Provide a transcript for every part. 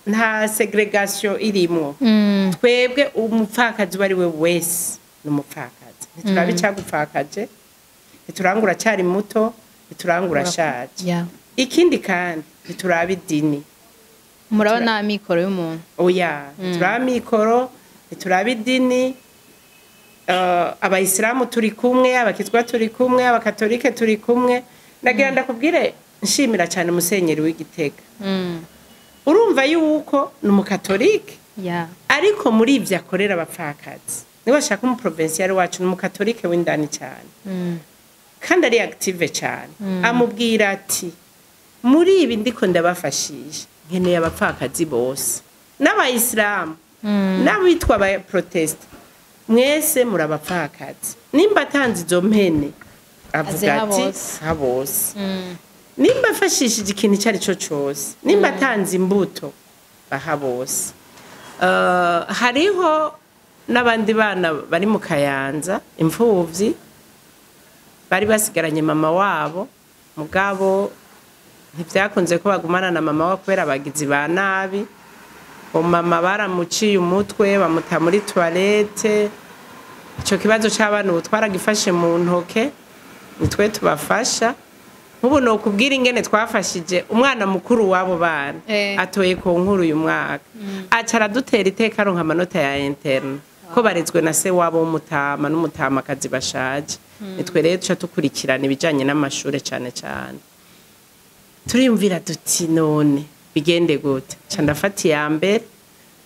nta segregation irimo twebwe umupfakazi wari we wese n'umupfakazi ntiturabica gupfakaje ntiturangura cyari muto ntiturangura shaje ikindi kandi ntiturabidini murabona amikoro y'umuntu oya ntiturabimikoro ntiturabidini abayisilamu turi kumwe abakizwa turi kumwe abakatolike turi kumwe ndagira ndakubwire nshimira cyane musenyeri w'Igitega urumva yuko ni umukatolike ariko muri ibyo akorera abapfakazi niba ashaka umuprovincial wacu ni umukatolike w'indani cyane kandi ari active cyane amubwira ati muri ibi ndiko ndabafashije nkeneye abapfakazi bose n'abayisilamu n'abitwa aba protest mwese muri abapfakazi nimba atanze izo mpene avuga ati habose nimba afashishije ikintu icyo ari cyo cyose nimba atanze imbuto baha bose hariho n'abandi bana bari mu Kayanza imfuvyi bari basigaranye mama wabo mugabo ntibyakunze ko bagumana na mama wabo kubera abagizi ba nabi mama baramuciye umutwe bamuta muri toilette icyo kibazo cy'abana ubu twaragifashe mu ntoke nitwe tubafasha nk'ubu ni ukubwira ingene twafashije umwana mukuru w'abo bana atoye ku nkuru uyu mwaka acara dutera iteka aronka amanota ya interne ko barezwe na se wabo w'umutama n'umutamakazi bashaje nitwe rero tuca tukurikirana ibijyanye n'amashuri cyane cyane turiyumvira duti none bigende gute ca ndafata iya mbere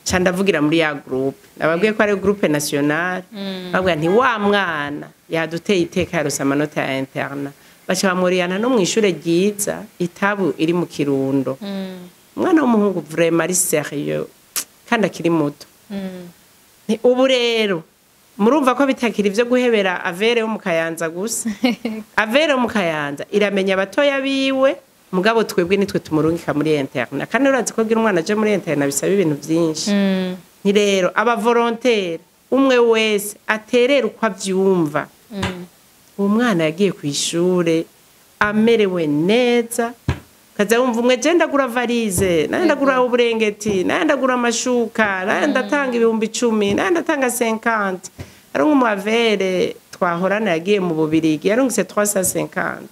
ca ndavugira muri ya groupe nababwiye ko ari groupe nationale babwira nti wa mwana yaduteye iteka yarose amanota ya interne baca bamuriyana no mw'ishure ryiza itabu iri mu Kirundo umwana w'umuhungu vraiment ari sérieux kandi akiri muto ubu rero murumva ko bitakira ivyo guhebera avere wo mu Kayanza gusa avere wo mu Kayanza iramenya abatoya biwe mugabo twebwe nitwe tumurungika muri interne kandi urazi ko gira umwana aje muri interne bisaba ibintu byinshi ni rero aba volontaire umwe wese aterera uko avyumva uwo mwana yagiye ku ishure amerewe neza kaza wumva umwe je ndagura varize naye ndagura uburengeti naye ndagura amashuka naye ndatanga 10,000 naye ndatanga 50 ari nk'umavere twahorana yagiye mu Bubirigi yarungise 350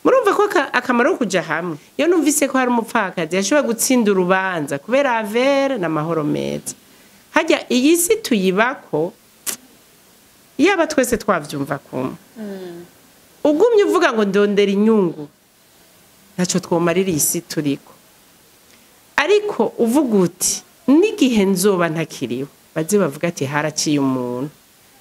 murumva ko akamaro kuja hamwe iyo numvise ko hari umupfakazi yashobora gutsinda urubanza kubera avere na mahoro meza hajya iyi si tuyibako yaba twese twavyumva kumwe ugumye uvuga ngo ndondera inyungu naco twomarira isi turiko ariko uvuga uti n'igihe nzoba ntakiriwe baze bavuga ati haraciye umuntu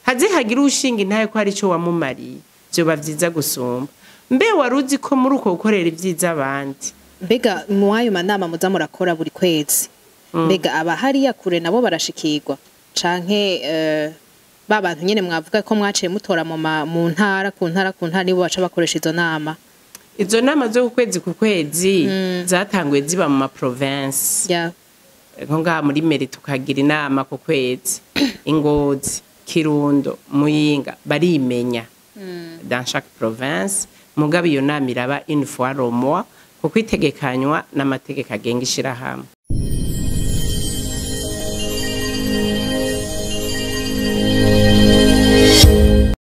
haze hagira ushinga intaye ko hari ico wamumariye byoba vyiza gusumba mbe waruzi ko muri uko gukorera ibyiza abandi mbega mwayo manama muza murakora buri kwezi mbega aba hariya kure nabo barashikirwa canke babantu nyene mwavuga ko mwaciye mutora mu ntara ku ntara nibo baca bakoresha izo nama zo kwezi ku kwezi zatanguye ziba mu ma province nko ngaha muri meri tukagira inama ku kwezi Ingozi Kirundo Muyinga barimenya dans chaque province mugabe iyo nama iraba une fois au mois kuko itegekanywa n'amategeko agenga ishirahamwe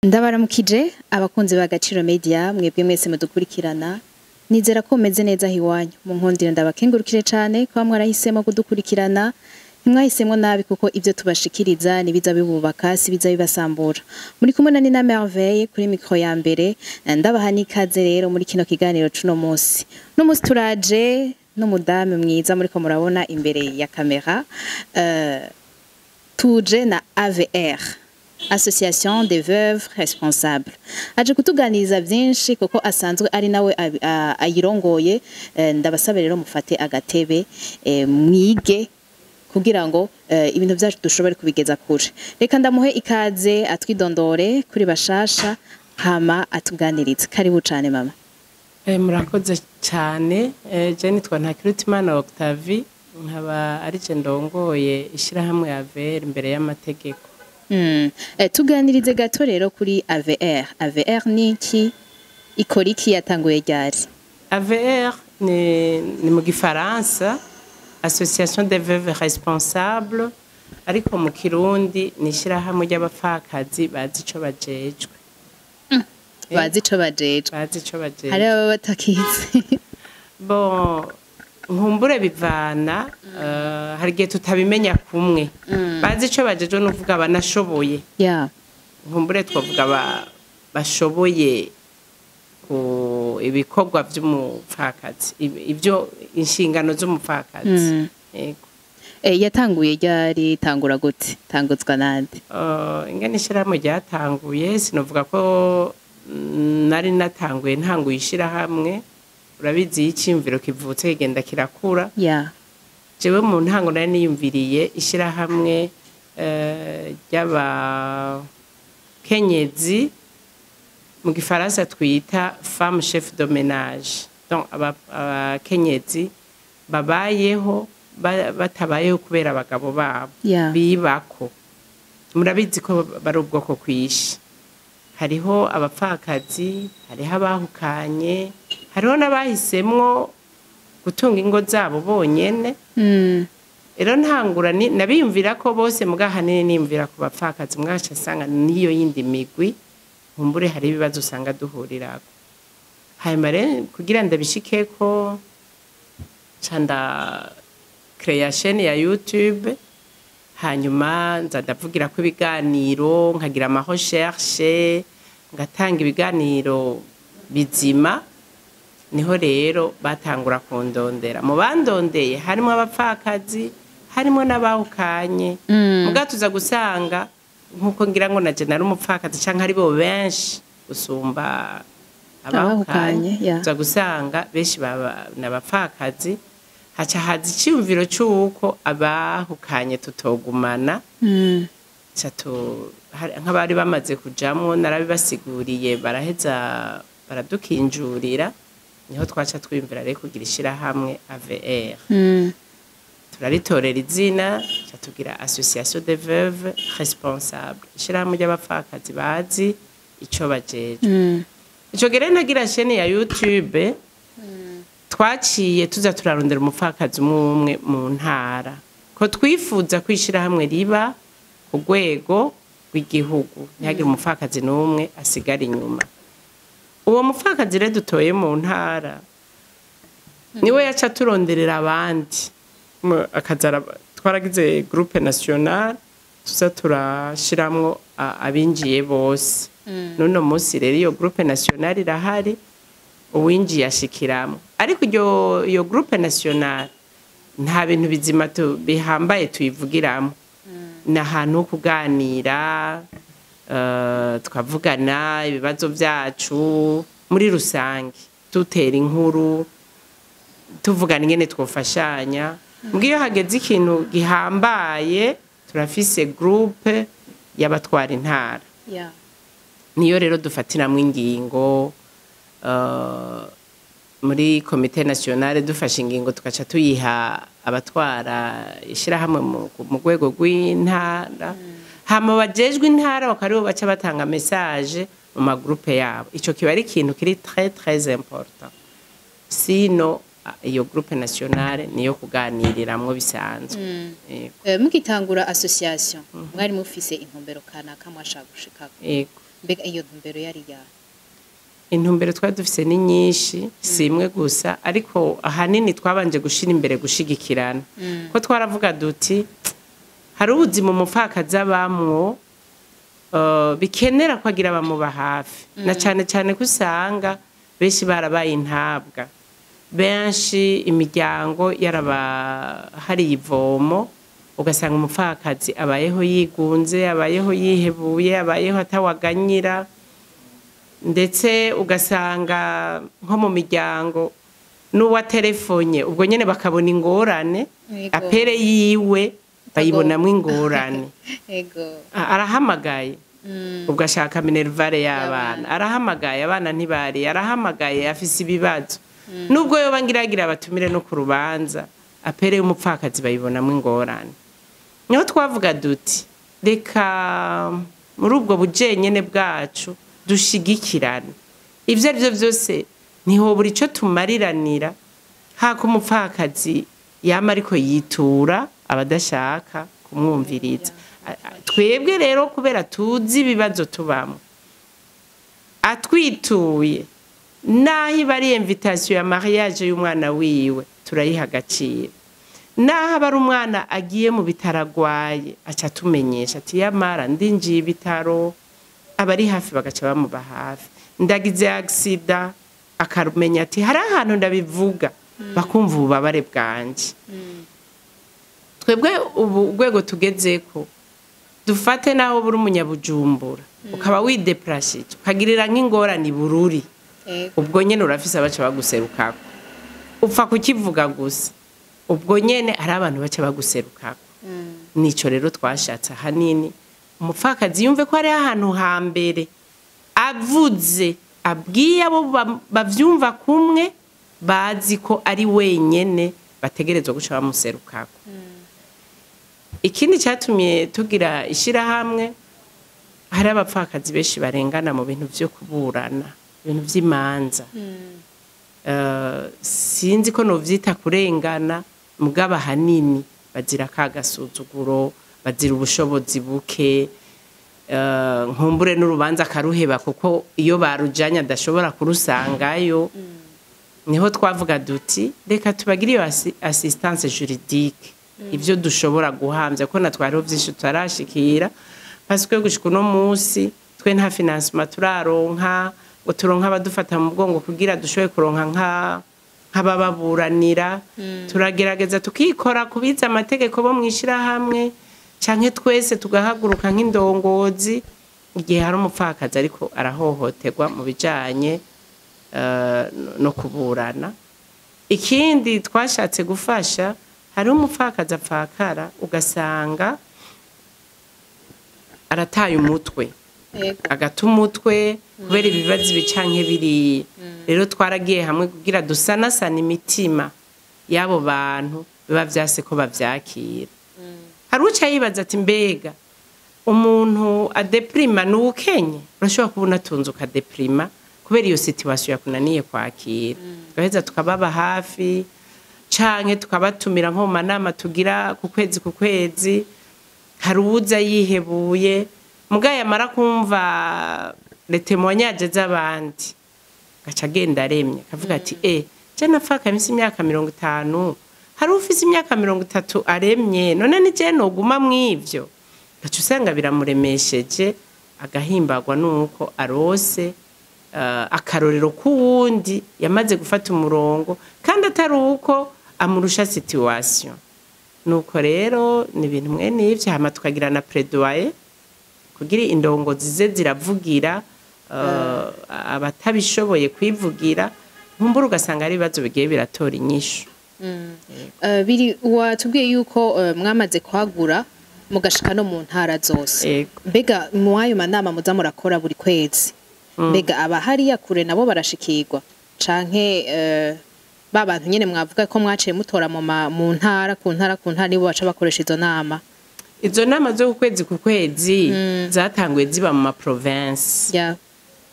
ndabaramukije abakunzi ba Gaciro Media mwebwe mwese mudukurikirana nizera ko meze neza hiwanyu mu nkundiro ndabakengurukire cyane kwa mwarahisemo kudukurikirana ntimwahisemo nabi kuko ibyo tubashikiriza nibiza bibubaka si biza bibasambura muri kumwe na Nina Merveille kuri micro ya mbere ndabaha nikaze rero muri kino kiganiro cuno munsi n'umunsi turaje n'umudamu mwiza muri ko murabona imbere ya kamera tuje na AVR Association des Veuves Responsables aje kutuganiriza byinshi kuko asanzwe ari nawe ayirongoye ndabasaba rero mufate agatebe mwige kugira ngo ibintu byacu dushobore kubigeza kure reka ndamuhe ikaze atwidondore kuri bashasha hama atuganiriza karibu cyane mama murakoze cyane je nitwa Ntakirutimana Octavie nkaba ari je ndongoye ishirahamwe ya AVR imbere y'amategeko tuganirize gato rero kuri AVR AVR niki ikora iki yatanguye ryari AVR ni mu gifaransa association des veuves responsables ariko mu kirundi ni ishirahamwe ry'abapfakazi bazi ico bajejwe. bazi ico bajejwe hari aba batakizi bon nkumbure bivana hari gihe tutabimenya kumwe bazi ico bajejwe nuvuga banashoboye nkumbure twavuga bashoboye ibikorwa by'umupfakazi ibyo inshingano z'umupfakazi yego yatanguye ryari tangura gute tanguzwa nande ingene ishirahamwe ryatanguye sinovuga ko nari natanguye ntanguye ishirahamwe urabizi y'icimviro kivutse kigenda kirakura jewe mu ntango nari niyumviriye ishirahamwe ry'abakenyezi mu gifaransa twita femme chef de ménage donc abakenyezi babayeho batabayeho kubera abagabo babo bibako murabizi ko bari ubwoko kwishi hariho abapfakazi hariho abahukanye hariho n'abahisemwo gutunga ingo zabo bonyene rero ntangura nabiyumvira ko bose mugahanini niyumvira ku bapfakazi mwaca asanga niyo yindi migwi nkumbure hari ibibazo usanga duhurirako hanyuma rero kugira ndabishikeko canda création ya YouTube hanyuma nza ndavugira ko ibiganiro nkagira ama recherche ngatanga ibiganiro bizima niho rero batangura kundondera mu bandondeye harimo abapfakazi harimo n'abahukanye mugatuza gusanga nkuko ngira ngo naje nari umupfakazi canke ari bo benshi usumba abahukanye tuza gusanga benshi n'abapfakazi haca haza iciyumviro c'uko abahukanye tutogumana nk'abari bamaze kujamwo narabibasiguriye baraheza baradukinjurira niho twaca twiyumvira rero kugira ishirahamwe AVR turaritorera izina tugira association des veuves responsables ishirahamwe ry'abapfakazi bazi ico bajejwe ico gere nagira chaîne ya YouTube twaciye tuza turarondera umupfakazi umwe mu ntara ko twifuza kwishira hamwe riba ku rwego rw'igihugu ntihagire umupfakazi n'umwe asigara inyuma uwo mupfakazi rero dutoye mu ntara niwe yaca turonderera abandi akazara twaragize groupe nationale tuza turashiramwo abinjiye bose none munsi rero iyo groupe nationale irahari uwinjiye ashikiramo ariko iyo groupe nationale nta bintu bizima bihambaye tuyivugiramo na hantu kuganira twavugana ibibazo byacu muri rusange tutera inkuru tuvugana ingene twofashanya mbwiyo hageze ikintu gihambaye turafise groupe y'abatwara intara niyo rero dufatiramwo ingingo muri komite nationale dufashe ingingo tugaca tuyiha abatwara ishirahamwe mu rwego rw'intara hama bajejwe intara bakaribo baca batanga message mu magroupe yabo ico kiba ari ikintu kiri très important sino iyo groupe nationale niyo kuganiriramwo bisanzwe mukitangura association mwari mufise intumbero kanaka mwashaka gushikako mbega iyo ntumbero yari yahe intumbero twari dufise ni nyinshi si imwe gusa ariko ahanini twabanje gushira imbere gushigikirana ko twaravuga duti hari ubuzima umupfakazi abamwo bikenera kwagira bamuba hafi na cane cane kusanga benshi barabaye intabwa benshi imiryango hari ivomo ugasanga umupfakazi abayeho yigunze abayeho yihebuye abayeho atawaganyira ndetse ugasanga nko mu miryango n'uwa telefonye ubwo nyene bakabona ingorane apere yiwe bayibonamwo ingorane arahamagaye ubwo ashaka minervare y'abana arahamagaye abana ntibari arahamagaye afise ibibazo nubwo yo bangiragira batumire no ku rubanza apere y'umupfakazi bayibonamwo ingorane niho twavuga duti reka muri ubwo bujenyene bwacu dushigikirane ivyo arivyo vyose niho buri co tumariranira hako umupfakazi yama ariko yitura abadashaka kumwumviriza. Twebwe rero kubera tuzi ibibazo tubamo, atwituye naho iba ari invitation ya mariage y'umwana wiwe turayiha agaciro, naho aba ari umwana agiye mu bitaro agwaye aca tumenyesha ati yamara ndinjiye ibitaro, abari hafi bagaca bamuba hafi, ndagize accident akarumenya ati hari ahantu ndabivuga bakumva ububabare bwanje. Twebwe ubu urwego tugezeko dufate naho buri umunyabujumbura ukaba wideprashije ukagirira nk'ingorane Bururi, ubwo nyene urafise abaca baguserukako, upfa kukivuga gusa ubwo nyene hari abantu baca baguserukako. Nico rero twashatse hanini umupfakazi yumve ko ari ahantu hambere avuze abwiye abo bavyumva kumwe bazi ko ari wenyene bategerezwa guca bamuserukako. Ikindi cyatumye tugira ishirahamwe, hari abapfakazi benshi barengana mu bintu byo kuburana, ibintu by'imanza. Sinzi ko novyita kurengana, mugaba hanini bazira kagasuzuguro, bazira ubushobozi buke, nkumbure n'urubanza karuheba kuko iyo barujanya adashobora kurusangayo. Niho twavuga duti reka tubagire iyo assistance juridique, ivyo dushobora guhamvya ko natwariho vyinshi tutarashikira, parce que gushika no musi twe nta financement turaronka ngo turonka abadufata mu bwongo kugira dushoboye kuronka nk'abababuranira. Turagerageza tukikora kubiza amategeko bo mwishira hamwe canke twese tugahaguruka nk'indongozi igihe hari umupfakazi ariko arahohoterwa mu bijanye no kuburana. Ikindi twashatse gufasha, hari umupfakazi apfakara ugasanga arataye umutwe, agata umutwe kubera ibibazo bicanke biri. Rero twaragiye hamwe kugira dusanasana imitima y'abo bantu biba vyase ko bavyakira. Hari uca yibaza ati mbega umuntu adeprima n'ukenye, urashobora kubona atunze ukadeprima kubera iyo situation yakunaniye kwakira. Twaheza tukababa hafi canke tukabatumira nko mu manama tugira ku kwezi. Hari uwuza yihebuye muga yamara kumva les témoignages z'abandi gaca agenda aremye akavuga ati je nafaka imisi imyaka 50, hari ufise imyaka 30 aremye, none ni je noguma mw'ivyo. Gaca usanga biramuremesheje, agahimbagwa nuko arose akarorero k'uwundi yamaze gufata umurongo kandi atari uko amurusha situation. Nuko rero ni ibintu mwene ivyo, hama tukagira na plaidoyer kugira indongozi ze ziravugira abatabishoboye kwivugira, nkumbura ugasanga ari ibibazo bigiye biratora inyishu. Biri watubwiye yuko mwamaze kwagura mugashika no mu ntara zose. Mbega mwayo manama muza murakora buri kwezi, mbega aba hariya kure nabo barashikirwa canke babantu nyene mwavuga ko mwaciye mutora mu ntara ku ntara nibo baca bakoresha izo nama? Izo nama zo ku kwezi zatanguye ziba mu ma province.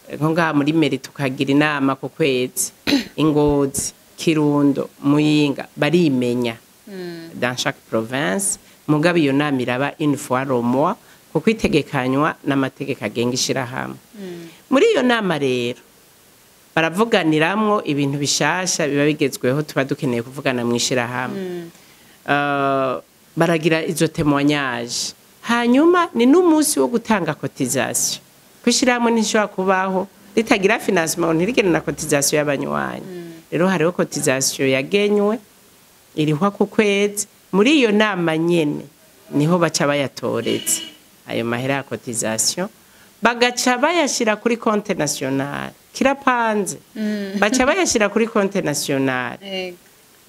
Nko ngaha muri Meri tukagira inama ku kwezi, Ingozi, Kirundo, Muyinga barimenya dans chaque province. Mugabe iyo nama iraba une fois le mois kuko itegekanywa n'amategeko agenga ishirahamwe. Muri iyo nama rero baravuganiramwo ibintu bishasha biba bigezweho tuba dukeneye kuvugana mu ishirahamwe. Baragira izo témoignages, hanyuma ni n'umunsi wo gutanga cotisation. Kwishirahamwe nishobora kubaho ritagira financement ntirigene na cotisation y'abanywanyi. Rero hariho cotisation yagenywe irihwa ku kwezi. Muri iyo nama nyene niho baca bayatoretse ayo mahera ya cotisation, bagaca bayashira kuri compte national kirapanze. Baca bayashira kuri compte national,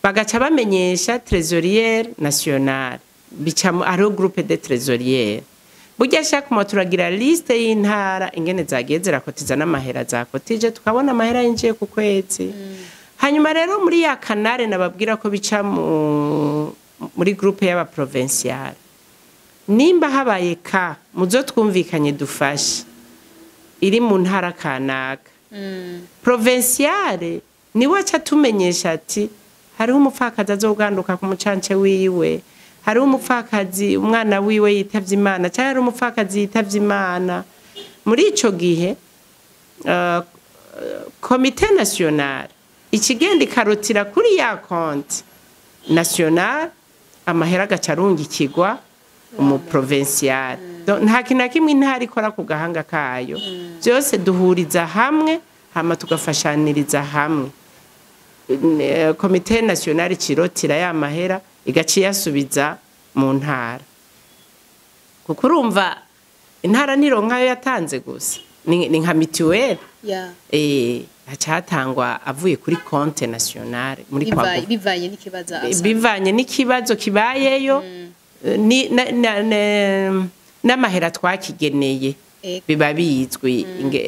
bagaca bamenyesha trésorière nationale, bica ari groupe de trésorière. Burya chaque mois turagira liste y'intara ingene zagiye zirakotiza n'amahera zakotije, tukabona amahera yinjiye ku kwezi. Hanyuma rero muri ya kanare nababwira ko bica muri groupe y'aba provincial, nimba habaye ka muzo twumvikanye dufashe iri mu ntara kanaka, provincial niwe aca tumenyesha ati hariho umupfakazi azoganduka ku mucance wiwe, hariho umupfakazi umwana wiwe yitavye Imana cyangwa hariho umupfakazi yitavye Imana. Muri ico gihe komite nationale ikigenda ikarotira kuri ya konti nationale amahera agacarungikirwa umuprovincial. Nta kintu na kimwe intara ikora ku gahanga kayo, byose duhuriza hamwe hama tugafashaniriza hamwe. Komite nationale kirotira ya mahera igaciyasubiza mu ntara, kuko urumva intara nironka yatanze gusa ni nka mituweli hacatangwa avuye kuri konte nationale muri bivanye n'ikibazo kibayeyo n'amahera twakigeneye biba bizwi.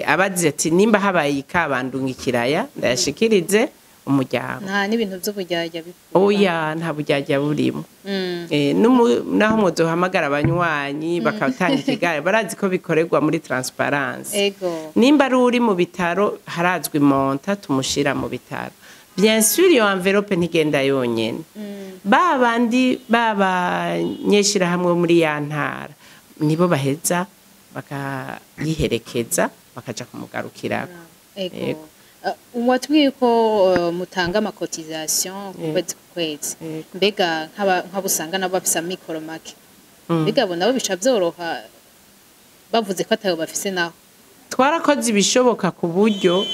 Abagize ati nimba habaye ikabandunga ikiraya ndayashikirize umuryango, nta n'ibintu by'ubujyajya oya nta bujyajya burimo. Naho muzohamagara abanywanyi bakatanga ikigare barazi ko bikorerwa muri transparence. Nimba ari uri mu bitaro harazwi monta tumushira mu bitaro. Bien sûr iyo envelope ntigenda yonyene, babandi babanyeshira hamwe muri ya ntara nibo baheza bakayiherekeza bakaja kumugarukirako. Watubwiye ko mutanga amakotisation kwezi kwezi, mbega nk'abusanga nabo bafise amikoro make, mbega bo nabo bica byoroha bavuze ko atayo bafise naho? Twarakoze ibishoboka ku buryo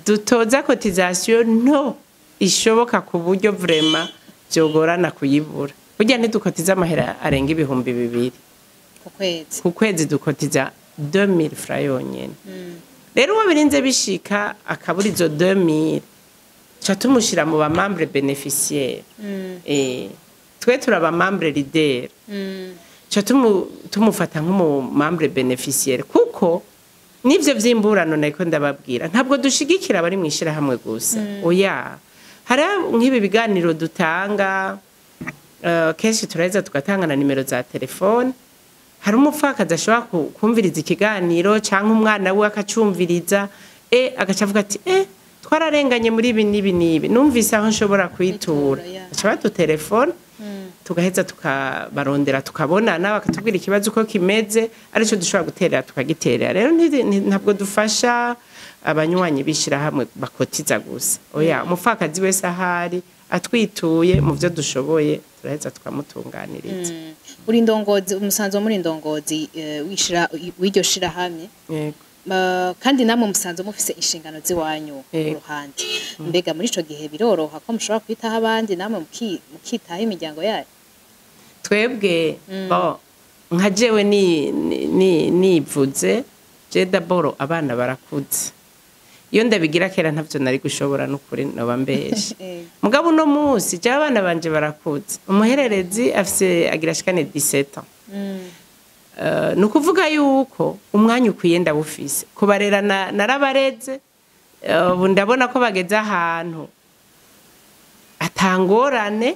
dutoza cotisation no ishoboka ku buryo vraiment byogorana kuyibura. Burya ntidukotiza amahera arenga 2,000 ku kwezi dukotiza 2000 francs yonyene. Rero uwo birinze bishika akabura izo 2000 cha tumushira mu ba membre bénéficiaire. Twe turaba membre leader, cha tumufata nk'umu membre bénéficiaire, kuko nivyo vyimburano nako ndababwira ntabwo dushigikira bari mwishira hamwe gusa. Oya, hari nk'ibi biganiro dutanga kenshi turaheza tugatanga na nimero za telefone. Hari umupfakazi ashobora kumviriza ikiganiro cyangwa umwana we akacumviriza agacavuga ati twararenganye muri ibi nibi numvise aho nshobora kwitura, ashobora tutelefone tugaheza tukabarondera tukabonana bakatubwira ikibazo uko kimeze arico dushobora guterera tukagiterera. Rero ntabwo dufasha abanywanyi bishira hamwe bakotiza gusa. Oya, umupfakazi wese ahari atwituye mu byo dushoboye turaheza tukamutunganiriza. Uri ndongozi, umusanzo muri ndongozi w'iryo shira hamwe, kandi namwe musanzo mufise inshingano ziwanyu ku ruhande. Mbega muri ico gihe biroroha ko mushobora kwitaho abandi namwe mukitaho imiryango yayo? Twebwe nka jewe nivuze je d'abord abana barakuze. Iyo ndabigira kera ntavyo nari gushobora n'ukuri noba mbeshe. Mugabo no munsi je abana banje barakuze. Umuhererezi afise agira shikane 17 ans. Nukuvuga yuko umwanya ukwiye ndawufise kubarera narabareze. Ubu ndabona ko bageze ahantu atangorane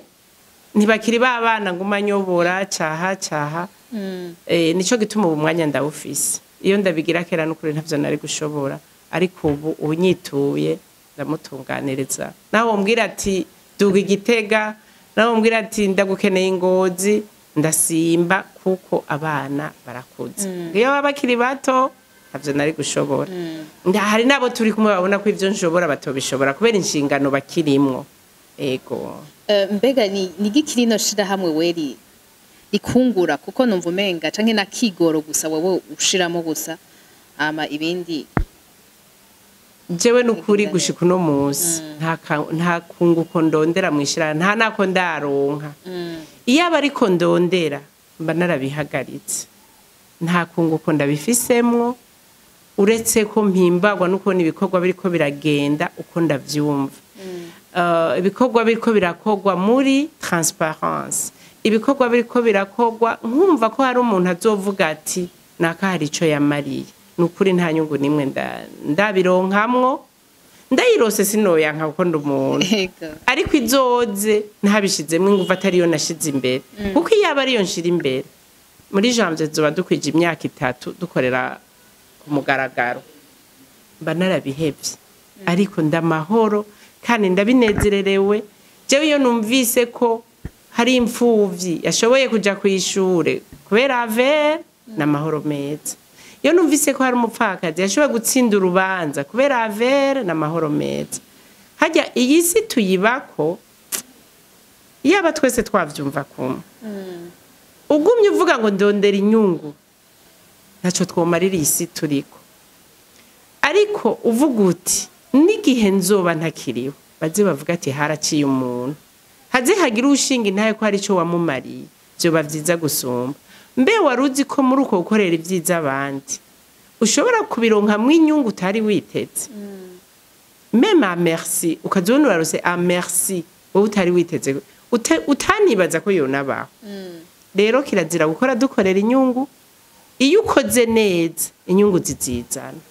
ntibakiri babana ngumanyobora caha. Nico gituma ubu mwanya ndawufise. Iyo ndabigira kera n'ukuri ntavyo nari gushobora, ariko ubu unyituye ndamutunganiriza. Naho umbwira ati duga Igitega, naho umbwira ati ndagukeneye Ngozi, ndasimba kuko abana barakuze. Iyo babakiri bato ntavyo nari gushobora. Hari nabo turi kumwe babona ko ivyo nshobora batobishobora kubera inshingano bakirimwo. Ego. Mbega ni gikirino shira hamwe weri ikungura, kuko numva umenga canke na kigoro gusa wowe ushiramo gusa ama ibindi. Jewe nukuri gushika uno munsi nta kunguko ndondera mwishira, nta nako ndaronka. Iyo abariko ndondera mba narabihagaritse, nta kunguko ndabifisemwo uretse ko mpimbagwa nuko ibikorwa biriko biragenda uko ndavyumva. Ibikorwa biriko birakogwa muri transparence, ibikorwa biriko birakogwa nkumva ko hari umuntu azovuga ati naka hari ico yamariye. Nukuri nta nyungu nimwe ndabironkamwo, ndayirose sinoyanka kuko ndumuntu. Ariko izoze ntabishizemwe nguva atari yo nashize imbere, kuko iyo aba ariyo nshira imbere muri janvier zoba dukwije imyaka 3 dukorera ku mugaragaro, mba narabihevye. Ariko ndamahoro kandi ndabinezererewe jewe iyo numvise ko hari imfuvyi yashoboye kuja kw'ishure kubera avere n'amahoro meza. Iyo numvise ko hari umupfakazi yashoboye gutsinda urubanza kubera avere n'amahoro meza. Harya iyi si tuyibako yaba twese twavyumva kumwe. Ugumye uvuga ngo ndondera inyungu ntaco twomarira isi turiko. Ariko uvuga uti n'igihe nzoba ntakiriho baze bavuga ati haraciye umuntu. Haze hagira ushinga intaye ko hari ico wamumariye byoba vyiza gusumba. Mbe waruzi ko muri uko gukorera ivyiza abandi ushobora kubironkamwo inyungu utari witeze. Meme merci ukazona urarose merci wowe utari witeze utanibaza ko yonabaho. Rero kirazira gukora dukorera inyungu iyo ukoze neza inyungu zizizana.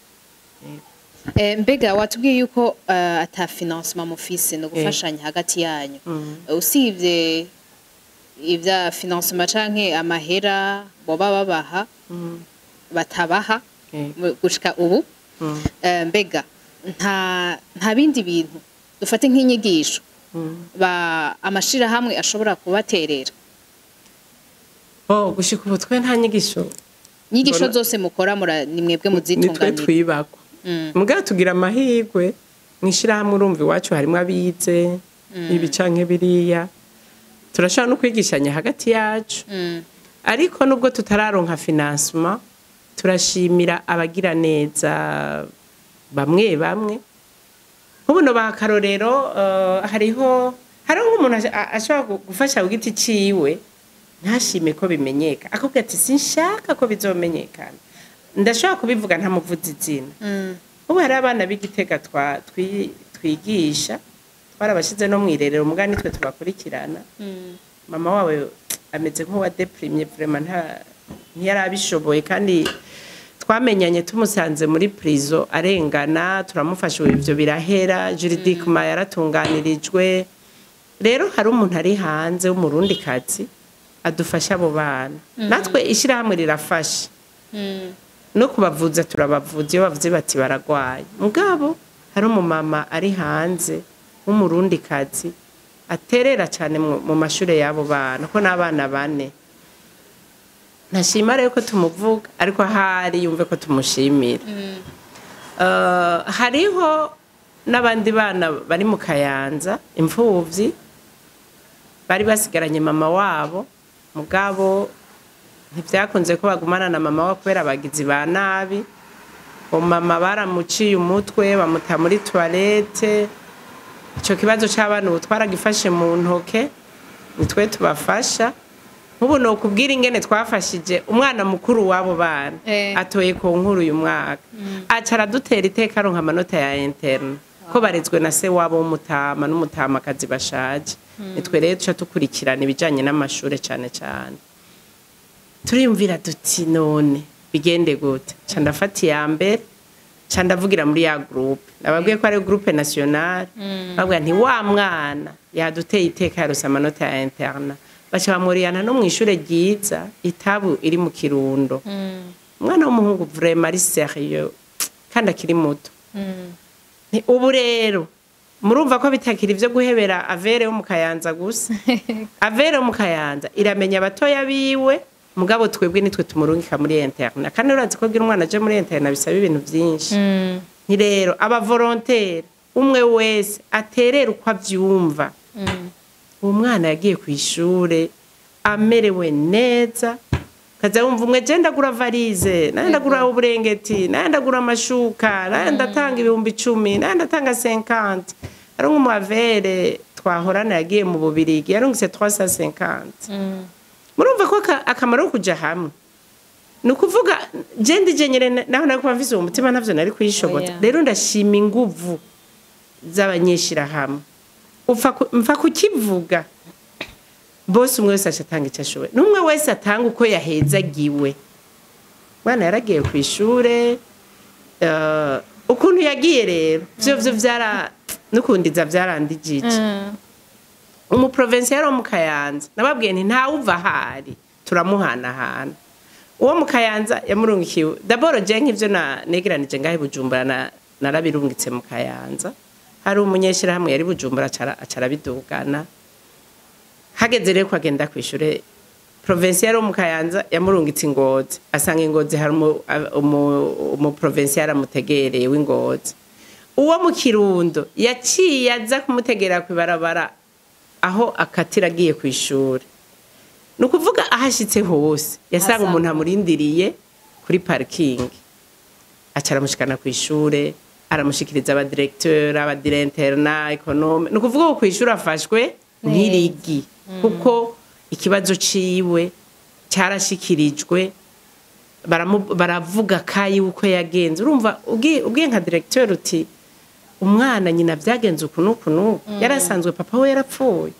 Mbega watubwiye yuko ata financement mufise no gufashanya hagati yanyu. Usivye ivya financement canke amahera boba babaha batabaha gushika ubu. Mbega nta bindi bintu dufate nk'inyigisho amashira hamwe ashobora kubaterera. Gushika ubu twe nta nyigisho zose mukora ni mwebwe muzitunganira. Nitwe twibako. Mugabo tugira amahirwe mwishira hamwe urumva iwacu harimo abize ibi canke biriya turashaka no kwigishanya hagati yacu. Ariko nubwo tutararonka financement turashimira abagira neza bamwe nk'ubuno bakarorero hariho nk'umuntu ashobora gufasha ku giti ciwe ntashime ko bimenyeka akubwira ati sinshaka ko bizomenyekana ndashobora kubivuga ntamuvuza izina. Ubu hari abana b'Igitega twigisha twarabashize no mwirerero mugani twe tubakurikirana. Mama wawe ameze nk'uwa deprimye vraiment ntiyarabishoboye kandi twamenyanye tumusanze muri prison arengana turamufasha ivyo birahera juridiquement yaratunganirijwe. Rero hari umuntu ari hanze w'umurundi kazi adufasha abo bana natwe ishira hamwe rirafasha no kubavuza turabavuza iyo bavuze bati baragwaye. Mugabo hari umumama ari hanze w'umurundi kazi aterera cyane mu mashure yabo bana ko n'abana bane. Ntashima rero ko tumuvuga ariko hari yumve ko tumushimira. Hariho n'abandi bana bari mu Kayanza imfuvyi bari basigaranye mama wabo mugabo ntivyakunze ko bagumana na mama wabo kubera abagizi ba nabi. Mama baramuciye umutwe bamuta muri toilette. Ico kibazo c'abana utwaragifashe mu ntoke nitwe tubafasha. Nk'ubu no kubwira ingene twafashije umwana mukuru wabo bana atoye ko nkuru uyu mwaka acara dutera iteka ronka amanota ya interne ko barezwe na se wabo w'umutama n'umutamakazi bashaje. Nitwe rero tuca tukurikirana ibijanye n'amashure cane. Turiyumvira duti none bigende gute ca ndafata ya mbere ca ndavugira muri ya groupe nababwiye ko ari groupe nationale babwira nti wa mwana yaduteye iteka yarose amanota ya interne baca bamuriyana no mwishure ryiza itabu iri mu Kirundo. Umwana w'umuhungu vraiment ari sérieux kandi akiri muto. Ubu rero murumva ko bitakira ivyo guhebera avere wo mu Kayanza gusa. Avere wo mu Kayanza iramenya abatoya biwe mugabo twebwe nitwe tumurungika muri interne kandi urazi ko gira umwana aje muri interne bisaba ibintu byinshi. Ni rero aba volontaire umwe wese aterera uko avyumva. Uwo mwana yagiye ku ishure amerewe neza kaza wumva umwe je ndagura varize naye ndagura uburengeti naye ndagura amashuka naye ndatanga 10,000 naye ndatanga 50. Ari nk'umuvere twahorana yagiye mu Bubirigi yarungise 350. Murumva ko akamaro kuja hamwe nukuvuga je ndijenyere naho nako mvise umutima navyo nari kwishobota. Rero ndashima inguvu z'abanyeshira hamwe mfa kukivuga bose umwe wese ashatanga icashowe numwe wese atanga uko yahezagiwe. Mwana yaragiye ku ishure ukuntu yagiye rero vyo vyara nukundiza vyarandijije. Umu provincial wo mu Kayanza nababwiye nti nta uva hari turamuhanahana. Uwo mu Kayanza yamurungikiwe d'abord je nk'ivyo negeranije ngahe Bujumbura narabirungitse mu Kayanza hari umunyeshirahamwe yari Bujumbura acara bidugana hageze rero ko agenda kwishure provincial mu Kayanza yamurungitse Ingozi asanga Ingozi hari umu provincial amutegereye w'Ingozi uwo mu Kirundo yaciye aza kumutegera kwibarabara aho akatira agiye kwishura nukuvuga ahashitse hose yasanga umuntu amurindiriye kuri parking acaramushikana kwishure aramushikiriza aba directeur aba directeur econome nukuvuga ko kwishura afashwe nk'irigi kuko ikibazo ciwe cyarashikirijwe baravuga kayi uko yagenze urumva ugiye nka directeur uti umwana nyina byagenze ukunuku yarasanzwe papa we yarapfuye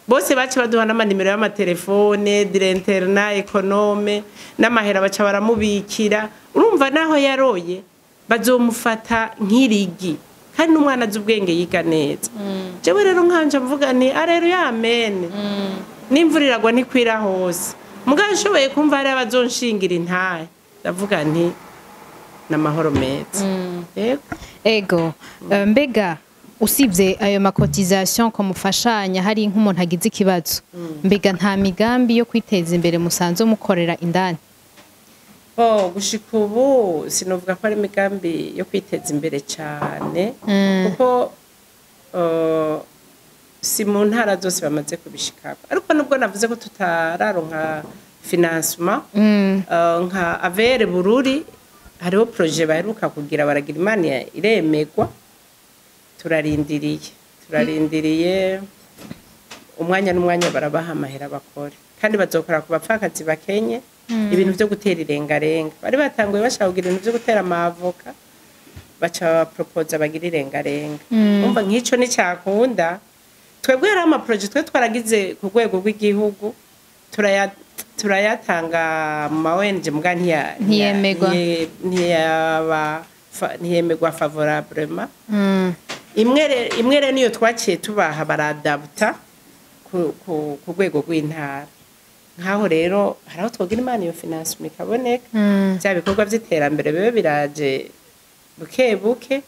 bose bace baduha n'amanimero y'amatelefone directeur econome n'amahera baca baramubikira urumva naho yaroye bazomufata nk'irigi kandi n'umwana z'ubwenge yiga neza jewe rero nkanje mvuga ni arero ya amen n'imvura iragwa ntikwira hose mugabo nshoboye kumva hari abazonshingira intahe ndavuga nti n'amahoro meza ego mbega usibye ayo makotisation ko mufashanya hari nk'umuntu agize ikibazo mbega nta migambi yo kwiteza imbere musanze mukorera indani gushika ubu sinovuga ko ari imigambi yo kwiteza imbere cyane kuko si mu ntara zose bamaze kubishikako ariko nubwo navuze ko tutararonka financement nka avere bururi hariho projet baheruka kugira baragira imana iremegwa turarindiriye umwanya n'umwanya barabaha amahera bakore kandi bazokora ku bapfakazi bakenye ibintu byo gutera irengarenga bari batanguye bashaka kugira ibintu byo gutera amavoka baca propose bagira irengarenga umva nk'ico ni cyakunda twebwe hari ama project twe twaragize ku rwego rw'igihugu turayatanga mu mawenje mbwa ntiyemegwa favorablement imwe rero niyo twaciye tubaha baradapta ku rwego rw'intara nkaho rero haraho twogira imana iyo financement ikaboneka bya bikorwa by'iterambere bibe biraje buke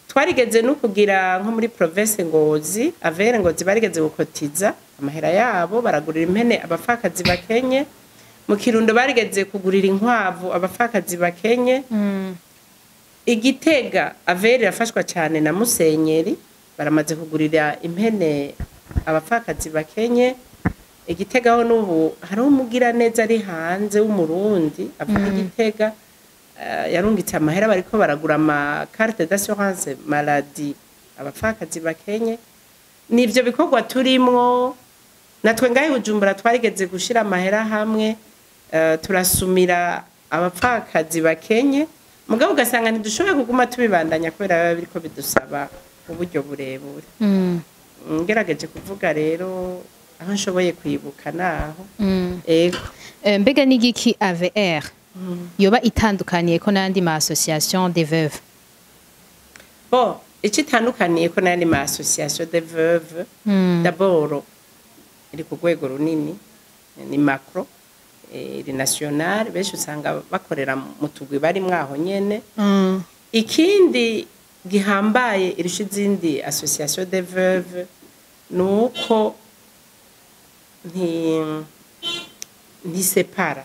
twarigeze no kugira nko muri province Ngozi avere Ngozi barigeze gukotiza amahera yabo baragurira impene abafakazi bakenye mu Kirundo barigeze kugurira inkwavu abafakazi bakenye Igitega avere yafashwa cyane na Musenyeri baramaze kugurira impene abafakazi bakenye Igitega ho n'ubu hari umugira neza ari hanze w'umurundi avuga Igitega yarungitse amahera bariko baragura ama carte d'assurance maladie abafakazi bakenye nivyo bikorwa turimwo natwe ngahe Bujumbura twarigeze gushira amahera hamwe turasumira abafakazi bakenye mugabo ugasanga ntidushoboye kuguma tubibandanya kubera biriko bidusaba uburyo burebure ngerageje kuvuga rero aho nshoboye kwibuka naho ego mbega n'igiki AVR yoba itandukaniye ko n'andi ma association des veuves iki itandukaniye ko n'andi ma association des veuves d'abord iri ku rwego runini ni macro iri national benshi usanga bakorera mu tugwi bari mwaho nyene ikindi gihambaye irusha izindi association des veuves nuko ntisepara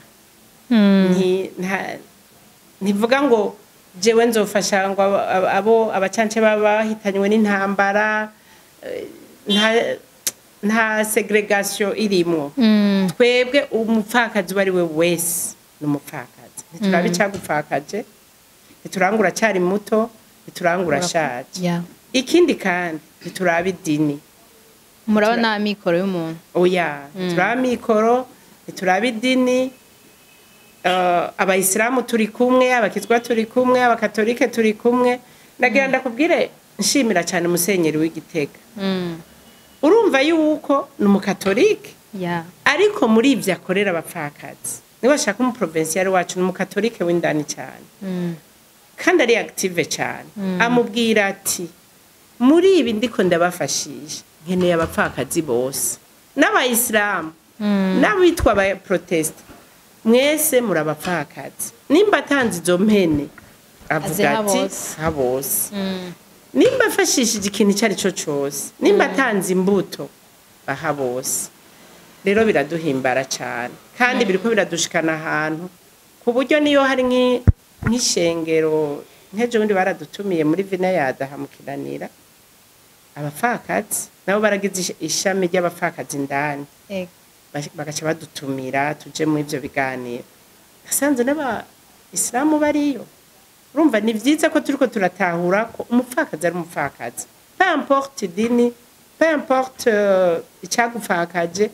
ntivuga ngo jewe nzofasha ngo abo abacance bahitanywe n'intambara nta segregation irimo twebwe umupfakazi bari we wese n'umupfakazi ntiturabica gupfakaje ntiturangura cyari muto ntiturangura shaje ikindi kandi ntiturabidini murabona amikoro y'umuntu oya turabamikoro ntiturabidini abayisilamu turi kumwe abakizwa turi kumwe abakatolike turi kumwe nagira ndakubwire nshimira cyane Musenyeri w'Igitega urumva yuko n'umukatolike ariko muri ivyo akorera abapfakazi niwe ashaka mu provincial wacu n'umukatolike w'indani cyane kandi ari active cyane amubwira ati muri ibi ndiko ndabafashije nkeneye abapfakazi bose n'abayisilamu n'abitwa aba protest mwese murabapfakazi nimba tanzi zo mpene avuga ati habose nimba afashishije ikintu icyo ari cyo cyose nimba atanze imbuto baha bose rero biraduhimbara cyane kandi biriko biradushikana ahantu ku buryo niyo hari nk'ishengero nk'ejo bundi baradutumiye muri Vineyard hamukiranira abapfakazi nabo baragize ishami ry'abapfakazi indani bagaca badutumira tuje mu ivyo biganiro asanze n'aba-Islamu bariyo urumva ni vyiza ko turiko turatahura ko umupfakazi ari umupfakazi peu importe idini peu importe icagupfakaje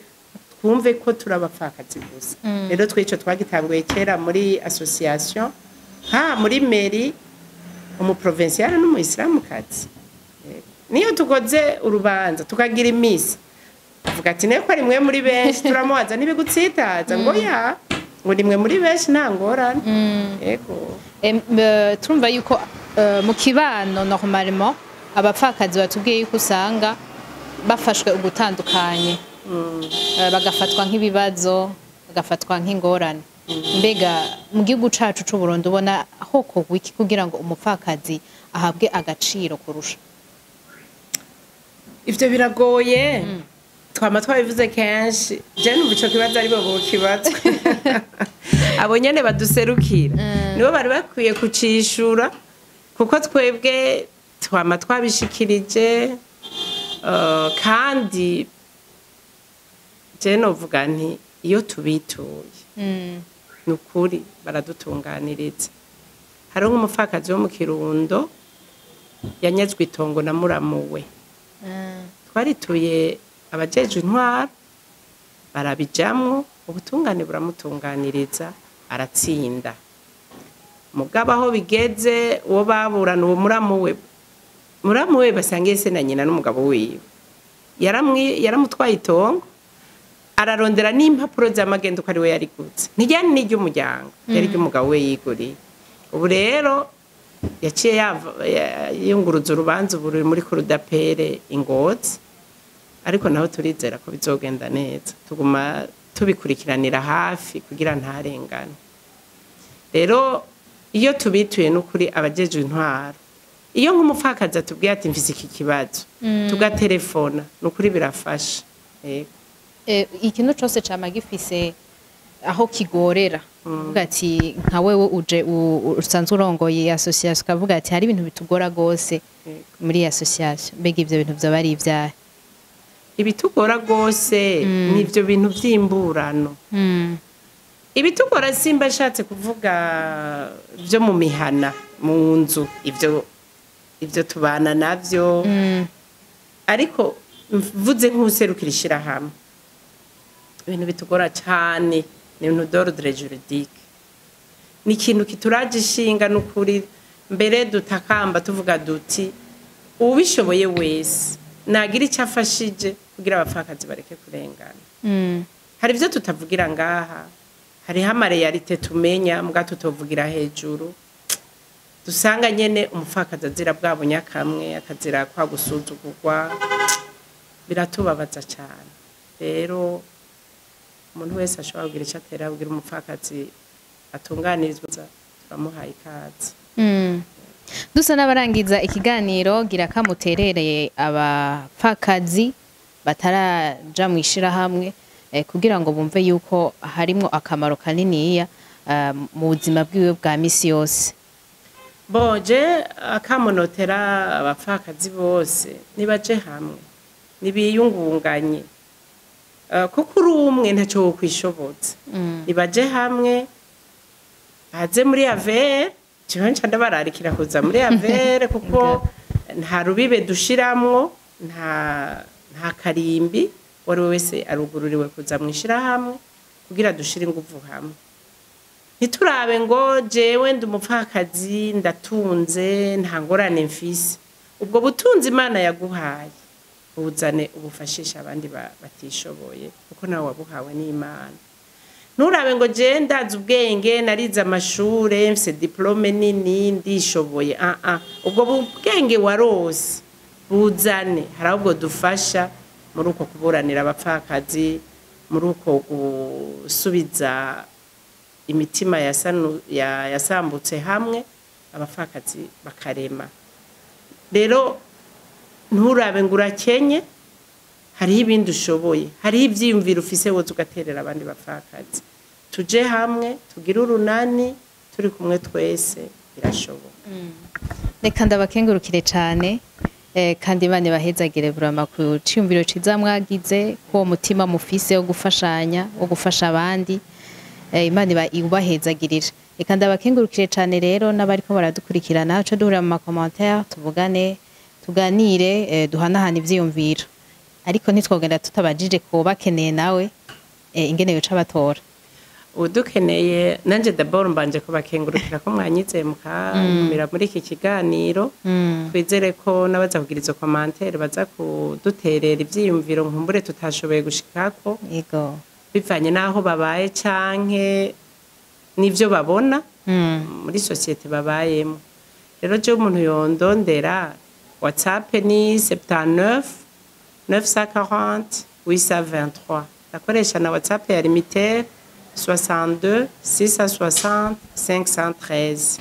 twumve ko turabapfakazi gusa rero twico twagitanguye kera muri association muri mairie umuprovincial n'umuislamukazi niyo tukoze urubanza tukagira imisi avuga ati neko ari mwe muri benshi turamubaza nibigutsitaza ngo ya ngo nimwe muri benshi nta ngorane yego turumva yuko mu kibano normalement abapfakazi batubwiye yuko usanga bafashwe ugutandukanye bagafatwa nk'ibibazo bagafatwa nk'ingorane mbega mu gihugu cacu c'u Burundi ubona aho kogwa iki kugira ngo umupfakazi ahabwe agaciro kurusha ivyo biragoye twama twabivuze kenshi je numva ico kibazo ari bo kibazo abo nyene baduserukira nibo bari bakwiye kucishura kuko twebwe twama twabishikirije kandi je novuga nti iyo tubituye nukuri baradutunganiriza hari nk'umupfakazi wo mu Kirundo yanyazwe itongo na muramuwe twarituye abajejwe intwaro barabijamwo ubutungane buramutunganiriza aratsinda mugabo aho bigeze uwo baburana uwo muramuwe basangiye se na nyina n'umugabo wiwe yaramutwaye itongo ararondera n'impapuro z'amagendo ko ari we yarigutse ntijyane n'iry'umuryango yari ry'umugabo we yiguriye ubu rero yaciye yunguruza urubanza ubu ruri muri kurudapere Ingozi ariko naho turizera ko bizogenda neza tuguma tubikurikiranira hafi kugira ntarengane rero iyo tubituye n'ukuri abajejwe intwaro iyo nk'umupfakazi atubwiye ati mfise iki kibazo tugaterefona n'ukuri birafasha ikintu cyose cama gifise aho kigorera uvuga ati nka wewe uje usanzwe urongoye association ukavuga ati hari ibintu bitugora gose muri association mbega ivyo bintu vyo bari ivyahe ibitugora gose nivyo bintu vy'imburano ibitugora simba shatse kuvuga byo mu mihana mu nzu ivyo tubana navyo ariko mvuze nk'userukira ishirahamwe ibintu bitugora cyane ni ibintu d'ordre juridique ni ikintu kituraje ishinga n'ukuri mbere dutakamba tuvuga duti ubishoboye wese nagira icyo afashije kugira abapfakazi bareke kurengana hari ibyo tutavugira ngaha hariho amareyalite tumenya mbwa tutovugira hejuru dusanga nyene umupfakazi azira bwa bunyakamwe akazira kwa gusuzugurwa biratubabaza cyane rero umuntu wese ashobora kugira icyo atera kugira umupfakazi atunganirizwa turamuhaye ikaze dusa n'abarangiza ikiganiro gira kamuterereye abapfakazi bataraja mu ishirahamwe kugira ngo bumve yuko harimo akamaro kaniniya mu buzima bwiwe bwa misi yose boje akamonotera abapfakazi bose nibaje hamwe nibiyungunganye kuko uri umwe ntacyo wokwishobotse nibaje hamwe baze muri avere jewe nca ndabararikira kuza muri avere kuko nta rubibe dushiramwo nta karimbi wari wese arugururiwe kuza mu ishirahamwe kugira dushire inguvu hamwe ntiturabe ngo jewe ndi umupfakazi ndatunze nta ngorane mfise ubwo butunzi Imana yaguhaye buzane ubufashisha abandi batishoboye kuko nawe wabuhawe n'Imana nurabe ngo je ndazi ubwenge narize amashure mfise diplome nini ndishoboye ubwo bwenge warose buzane harabwo dufasha muri uko kuburanira abapfakazi muri uko gusubiza imitima yasambutse hamwe abapfakazi bakarema rero nturabe ngo urakenye hariho ibindi ushoboye hariho ivyiyumviro ufise woza ugaterera abandi bapfakazi tuje hamwe tugire urunani turi kumwe twese birashoboka reka ndabakengurukire cyane kandi Imana ibahezagire burama ku cyumviro ciza mwagize ko mutima mufise wo gufashanya wo gufasha abandi Imana ibahezagirira reka ndabakengurukire cyane rero n'abariko baradukurikirana cyo duhura mu commentaire tuvugane tuganire duhanahana ivyiyumviro ariko ntitwogenda tutabajije ko bakeneye nawe ingene yoca batora udukeneye nanje d'abord mbanje kubakengurukira ko mwanyizeye mukamira muri iki kiganiro twizere ko nabaza kugira izo commentaire baza kuduterera ivyiyumviro nkumbure tutashoboye gushikako yego bivanye naho babaye canke nivyo babona muri societe babayemo rero je umuntu yondondera WhatsApp ni 79 940 823 ndakoresha na WhatsApp ya limitaire 62 660 513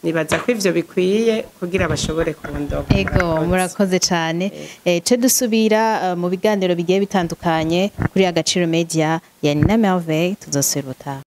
nibaza ko ivyo bikwiye kugira bashobore kundoka ego murakoze cyane ce dusubira mu biganiro bigiye bitandukanye kuri Agaciro Media ya Nina Merveille tuzoseruta